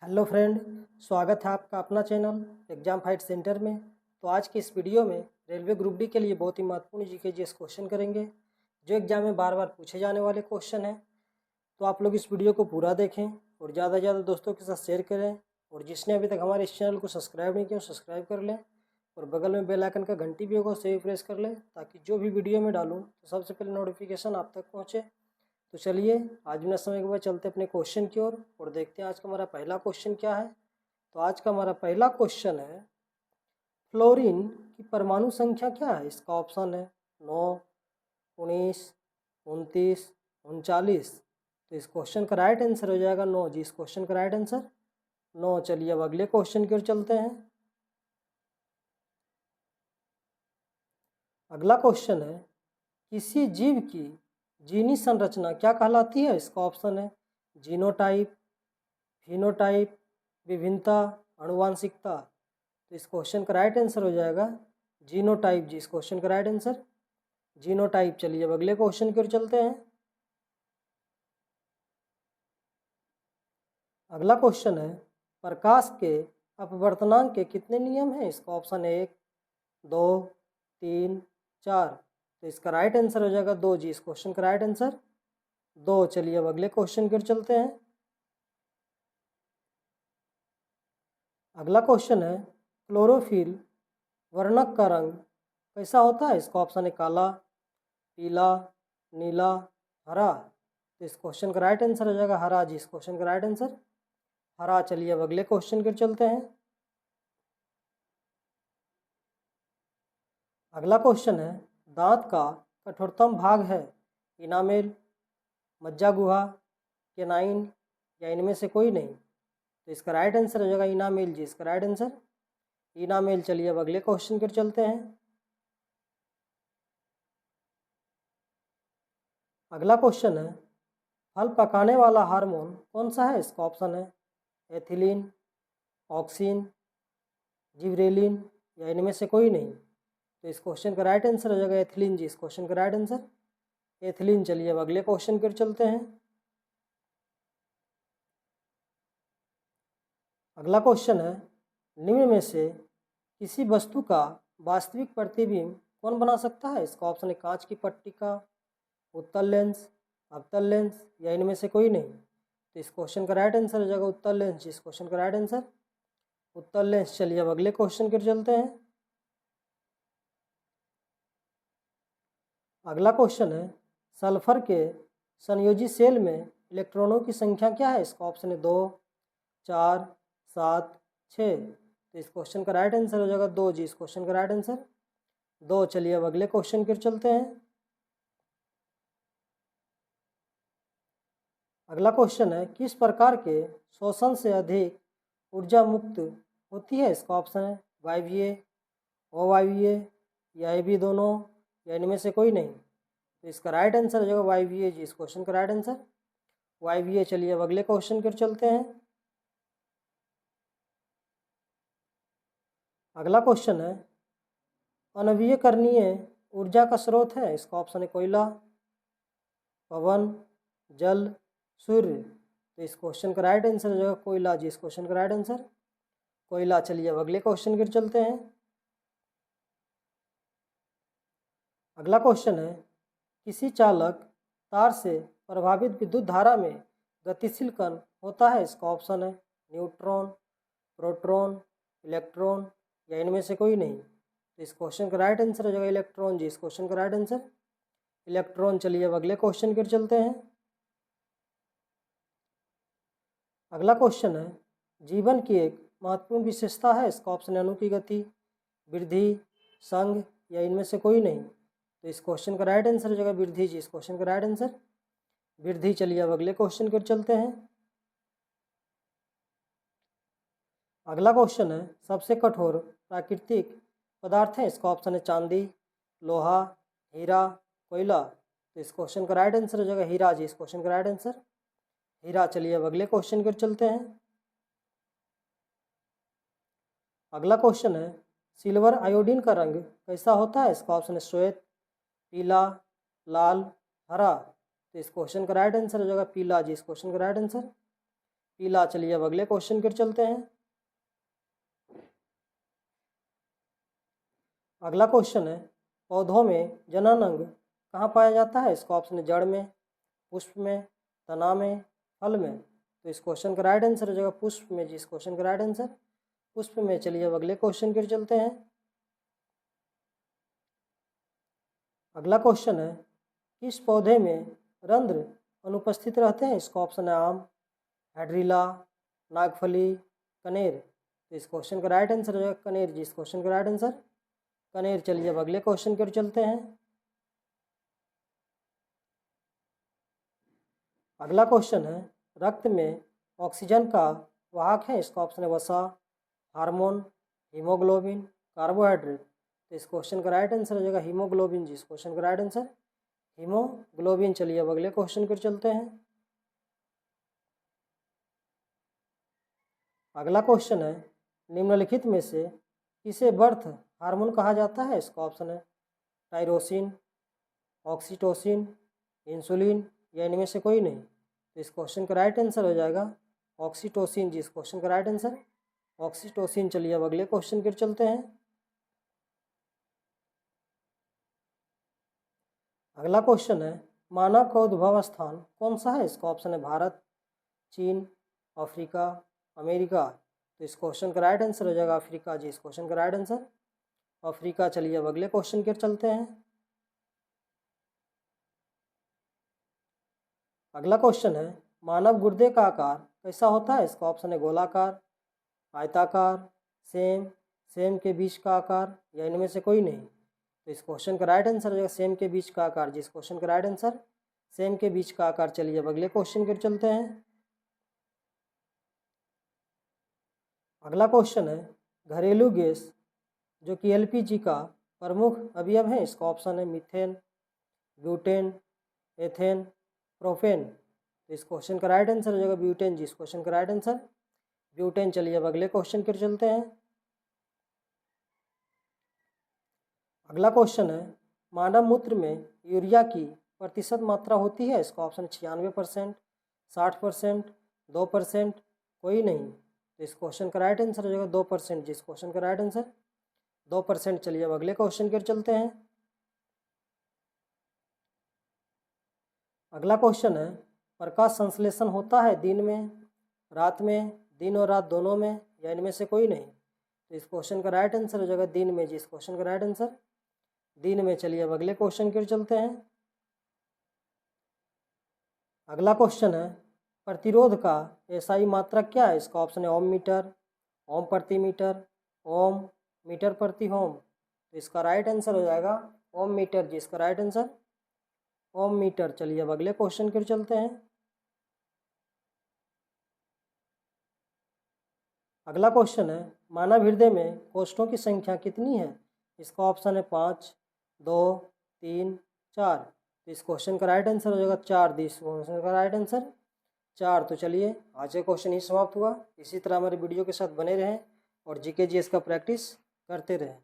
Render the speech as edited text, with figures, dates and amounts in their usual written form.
Hello friend, स्वागत है आपका अपना चैनल एग्जाम फाइट सेंटर में। तो आज के इस वीडियो में रेलवे ग्रुप डी के लिए बहुत ही महत्वपूर्ण जीके जीएस क्वेश्चन करेंगे, जो एग्जाम में बार बार पूछे जाने वाले क्वेश्चन हैं। तो आप लोग इस वीडियो को पूरा देखें और ज़्यादा से ज़्यादा दोस्तों के साथ शेयर करें। और जिसने अभी तक हमारे इस चैनल को सब्सक्राइब नहीं किया सब्सक्राइब कर लें और बगल में बेल आइकन का घंटी भी होगा उसे भी प्रेस कर लें, ताकि जो भी वीडियो में डालूँ तो सबसे पहले नोटिफिकेशन आप तक पहुँचे। तो चलिए आज बिना समय के बाद चलते अपने क्वेश्चन की ओर और देखते हैं आज का हमारा पहला क्वेश्चन क्या है। तो आज का हमारा पहला क्वेश्चन है, फ्लोरीन की परमाणु संख्या क्या है। इसका ऑप्शन है 9, 19, 29, 39। तो इस क्वेश्चन का राइट आंसर हो जाएगा 9 जी। इस क्वेश्चन का राइट आंसर 9। चलिए अब अगले क्वेश्चन की ओर चलते हैं। अगला क्वेश्चन है, किसी जीव की जीनी संरचना क्या कहलाती है। इसका ऑप्शन है जीनोटाइप, फिनोटाइप, विभिन्नता, आनुवांशिकता। तो इस क्वेश्चन का राइट आंसर हो जाएगा जीनोटाइप जी। इस क्वेश्चन का राइट आंसर जीनोटाइप। चलिए अब अगले क्वेश्चन की ओर चलते हैं। अगला क्वेश्चन है, प्रकाश के अपवर्तनांक के कितने नियम हैं। इसका ऑप्शन है 1, 2, 3, 4। तो इसका राइट आंसर हो जाएगा 2 जी। इस क्वेश्चन का राइट आंसर 2। चलिए अब अगले क्वेश्चन की ओर चलते हैं। अगला क्वेश्चन है, क्लोरोफिल वर्णक का रंग कैसा होता है। इसका ऑप्शन है काला, पीला, नीला, हरा। तो इस क्वेश्चन का राइट आंसर हो जाएगा हरा जी। इस क्वेश्चन का राइट आंसर हरा। चलिए अब अगले क्वेश्चन की ओर चलते हैं। अगला क्वेश्चन है, दांत का कठोरतम भाग है इनामेल, मज्जा गुहा, केनाइन या इनमें से कोई नहीं। तो इसका राइट आंसर हो जाएगा इनामेल जी। इसका राइट आंसर इनामेल। चलिए अब अगले क्वेश्चन की ओर चलते हैं। अगला क्वेश्चन है, फल पकाने वाला हार्मोन कौन सा है। इसका ऑप्शन है एथिलीन, ऑक्सिन, जिब्रेलिन या इनमें से कोई नहीं। तो इस क्वेश्चन का राइट आंसर हो जाएगा एथिलीन जी। इस क्वेश्चन का राइट आंसर एथिलीन। चलिए अब अगले क्वेश्चन की ओर चलते हैं। अगला क्वेश्चन है, निम्न में से किसी वस्तु का वास्तविक प्रतिबिंब कौन बना सकता है। इसका ऑप्शन है कांच की पट्टिका, उत्तल लेंस, अवतल लेंस या इनमें से कोई नहीं। तो इस क्वेश्चन का राइट आंसर हो जाएगा उत्तल लेंस। इस क्वेश्चन का राइट आंसर उत्तल लेंस। चलिए अब अगले क्वेश्चन की ओर चलते हैं। अगला क्वेश्चन है, सल्फर के संयोजी सेल में इलेक्ट्रॉनों की संख्या क्या है। इसका ऑप्शन है 2, 4, 7, 6। तो इस क्वेश्चन का राइट आंसर हो जाएगा 2 जी। इस क्वेश्चन का राइट आंसर 2। चलिए अब अगले क्वेश्चन की ओर चलते हैं। अगला क्वेश्चन है, किस प्रकार के शोषण से अधिक ऊर्जा मुक्त होती है। इसका ऑप्शन है वायवीय, अवायवीय या ये भी दोनों या इनमें से कोई नहीं। तो इसका राइट आंसर हो जाएगा वायवीय जी। इस क्वेश्चन का राइट आंसर वायवीय। चलिए अब अगले क्वेश्चन की ओर चलते हैं। अगला क्वेश्चन है, अनवीयकरणीय ऊर्जा का स्रोत है। इसका ऑप्शन है कोयला, पवन, जल, सूर्य। तो इस क्वेश्चन का राइट आंसर हो जाएगा कोयला जी। इस क्वेश्चन का राइट आंसर कोयला। चलिए अब अगले क्वेश्चन की ओर चलते हैं। अगला क्वेश्चन है, किसी चालक तार से प्रभावित विद्युत धारा में गतिशील कण होता है। इसका ऑप्शन है न्यूट्रॉन, प्रोटॉन, इलेक्ट्रॉन या इनमें से कोई नहीं। तो इस क्वेश्चन का राइट आंसर हो जाएगा इलेक्ट्रॉन जी। इस क्वेश्चन का राइट आंसर इलेक्ट्रॉन। चलिए अब अगले क्वेश्चन की ओर चलते हैं। अगला क्वेश्चन है, जीवन की एक महत्वपूर्ण विशेषता है। इसका ऑप्शन है अणु की गति, वृद्धि, संघ या इनमें से कोई नहीं। तो इस क्वेश्चन का राइट आंसर हो जाएगा वृद्धि जी। इस क्वेश्चन का राइट आंसर वृद्धि। चलिए अब अगले क्वेश्चन की ओर चलते हैं। अगला क्वेश्चन है, सबसे कठोर प्राकृतिक पदार्थ है। इसका ऑप्शन है चांदी, लोहा, हीरा, कोयला। तो इस क्वेश्चन का राइट आंसर हो जाएगा हीरा जी। इस क्वेश्चन का राइट आंसर हीरा। चलिए अब अगले क्वेश्चन की ओर चलते हैं। अगला क्वेश्चन है, सिल्वर आयोडीन का रंग कैसा होता है। इसका ऑप्शन है श्वेत, पीला, लाल, हरा। तो इस क्वेश्चन का राइट आंसर हो जाएगा पीला जी। इस क्वेश्चन का राइट आंसर पीला। चलिए अब अगले क्वेश्चन की ओर चलते हैं। अगला क्वेश्चन है, पौधों में जनन अंग कहाँ पाया जाता है? इसका ऑप्शन है जड़ में, पुष्प में, तना में, फल में। तो इस क्वेश्चन का राइट आंसर हो जाएगा पुष्प में जी। इस क्वेश्चन का राइट आंसर पुष्प में। चलिए अब अगले क्वेश्चन की ओर चलते हैं। अगला क्वेश्चन है, किस पौधे में रंध्र अनुपस्थित रहते हैं? इसका ऑप्शन है आम, हाइड्रीला, नागफली, कनेर। तो इस क्वेश्चन का राइट आंसर हो जाएगा कनेर जी। इस क्वेश्चन का राइट आंसर कनेर। चलिए अब अगले क्वेश्चन की ओर चलते हैं। अगला क्वेश्चन है, रक्त में ऑक्सीजन का वाहक है? इसका ऑप्शन है वसा, हार्मोन, हीमोग्लोबिन, कार्बोहाइड्रेट। तो इस क्वेश्चन का राइट आंसर हो जाएगा हीमोग्लोबिन जी। इस क्वेश्चन का राइट आंसर हीमोग्लोबिन। चलिए अब अगले क्वेश्चन की ओर चलते हैं। अगला क्वेश्चन है, निम्नलिखित में से किसे बर्थ हार्मोन कहा जाता है? इसका ऑप्शन है टायरोसिन, ऑक्सीटोसिन, इंसुलिन या इनमें से कोई नहीं। तो इस क्वेश्चन का राइट आंसर हो जाएगा ऑक्सीटोसिन जी। इस क्वेश्चन का राइट आंसर ऑक्सीटोसिन। चलिए अब अगले क्वेश्चन की ओर चलते हैं। अगला क्वेश्चन है, मानव का उद्भव स्थान कौन सा है? इसका ऑप्शन है भारत, चीन, अफ्रीका, अमेरिका। तो इस क्वेश्चन का राइट आंसर हो जाएगा अफ्रीका जी। इस क्वेश्चन का राइट आंसर अफ्रीका। चलिए अब अगले क्वेश्चन की ओर चलते हैं। अगला क्वेश्चन है, मानव गुर्दे का आकार कैसा होता है? इसका ऑप्शन है गोलाकार, आयताकार, सेम, सेम के बीच का आकार या इनमें से कोई नहीं। तो इस क्वेश्चन का राइट आंसर हो जाएगा सेम के बीच का आकार। जिस क्वेश्चन का राइट आंसर सेम के बीच का आकार। चलिए अब अगले क्वेश्चन की ओर चलते हैं। अगला क्वेश्चन है, घरेलू गैस जो कि एलपीजी का प्रमुख अवयव है? इसका ऑप्शन है मीथेन, ब्यूटेन, एथेन, प्रोपेन। तो इस क्वेश्चन का राइट आंसर हो जाएगा ब्यूटेन जी। इस क्वेश्चन का राइट आंसर ब्यूटेन। चलिए अब अगले क्वेश्चन की ओर चलते हैं। अगला क्वेश्चन है, मानव मूत्र में यूरिया की प्रतिशत मात्रा होती है? इसका ऑप्शन 96%, 60%, 2%, कोई नहीं। तो इस क्वेश्चन का राइट आंसर हो जाएगा 2% जिस क्वेश्चन का राइट आंसर 2%। चलिए अब अगले क्वेश्चन की ओर चलते हैं। अगला क्वेश्चन है, प्रकाश संश्लेषण होता है दिन में, रात में, दिन और रात दोनों में या इनमें से कोई नहीं। तो इस क्वेश्चन का राइट आंसर हो जाएगा दिन में। जिस क्वेश्चन का राइट आंसर दिन में। चलिए अब अगले क्वेश्चन की ओर चलते हैं। अगला क्वेश्चन है, प्रतिरोध का एसआई मात्रक क्या है? इसका ऑप्शन है ओम मीटर, ओम प्रति मीटर, ओम, मीटर प्रति ओम। तो इसका राइट आंसर हो जाएगा ओम मीटर। जिसका राइट आंसर ओम मीटर। चलिए अब अगले क्वेश्चन की ओर चलते हैं। अगला क्वेश्चन है, मानव हृदय में कोष्ठों की संख्या कितनी है? इसका ऑप्शन है 5, 2, 3, 4। तो इस क्वेश्चन का राइट आंसर हो जाएगा 4। इस क्वेश्चन का राइट आंसर 4। तो चलिए आज का क्वेश्चन ही समाप्त हुआ। इसी तरह हमारे वीडियो के साथ बने रहें और जीके जीएस का प्रैक्टिस करते रहें।